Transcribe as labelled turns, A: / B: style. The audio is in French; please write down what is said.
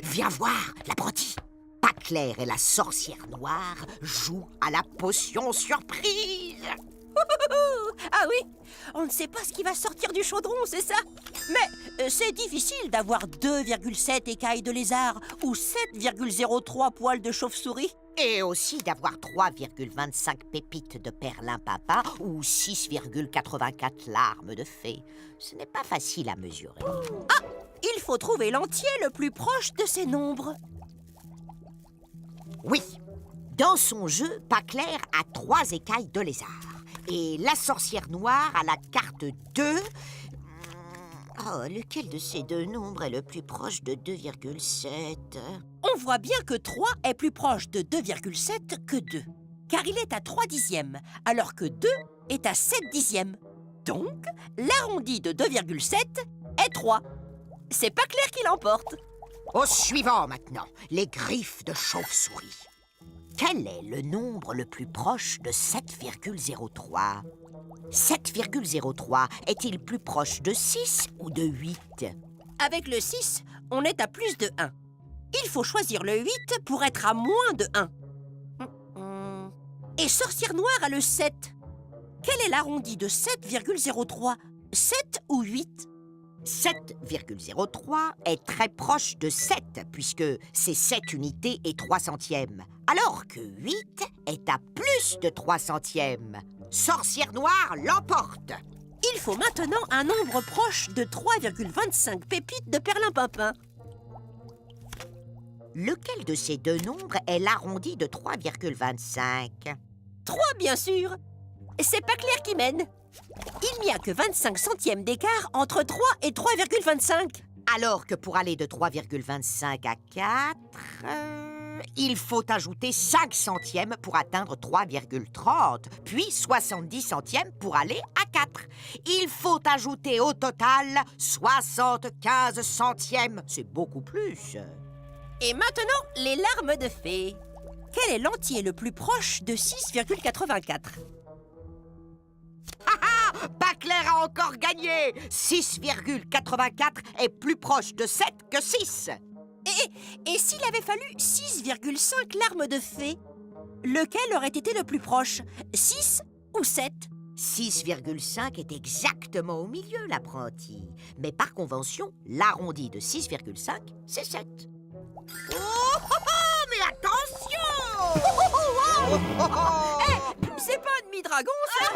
A: Viens voir, l'apprenti. Paclair et la sorcière noire jouent à la potion surprise.
B: Ah oui, on ne sait pas ce qui va sortir du chaudron, c'est ça? Mais c'est difficile d'avoir 2,7 écailles de lézard ou 7,03 poils de chauve-souris.
A: Et aussi d'avoir 3,25 pépites de perlimpinpin ou 6,84 larmes de fée. Ce n'est pas facile à mesurer.
B: Ah, il faut trouver l'entier le plus proche de ces nombres.
A: Oui, dans son jeu, Paclair a 3 écailles de lézard. Et la sorcière noire a la carte 2. Oh, lequel de ces deux nombres est le plus proche de 2,7?
B: On voit bien que 3 est plus proche de 2,7 que 2. Car il est à 3 dixièmes, alors que 2 est à 7 dixièmes. Donc, l'arrondi de 2,7 est 3. C'est Paclair qui l'emporte.
A: Au suivant maintenant, les griffes de chauve-souris. Quel est le nombre le plus proche de 7,03? 7,03 est-il plus proche de 6 ou de 8?
B: Avec le 6, on est à plus de 1. Il faut choisir le 8 pour être à moins de 1. Et Sorcière Noire a le 7. Quel est l'arrondi de 7,03? 7 ou 8?
A: 7,03 est très proche de 7, puisque c'est 7 unités et 3 centièmes. Alors que 8 est à plus de 3 centièmes. Sorcière Noire l'emporte.
B: Il faut maintenant un nombre proche de 3,25 pépites de perlimpinpin.
A: Lequel de ces deux nombres est l'arrondi de 3,25?
B: 3, bien sûr. C'est Paclair qui mène. Il n'y a que 25 centièmes d'écart entre 3 et 3,25.
A: Alors que pour aller de 3,25 à 4, il faut ajouter 5 centièmes pour atteindre 3,30, puis 70 centièmes pour aller à 4. Il faut ajouter au total 75 centièmes. C'est beaucoup plus.
B: Et maintenant, les larmes de fée. Quel est l'entier le plus proche de 6,84?
A: Paclair a encore gagné. 6,84 est plus proche de 7 que 6.
B: Et s'il avait fallu 6,5 larmes de fée, lequel aurait été le plus proche? 6 ou 7?
A: 6,5 est exactement au milieu, l'apprenti. Mais par convention, l'arrondi de 6,5, c'est 7. Mais attention!
B: C'est pas un demi-dragon, ça?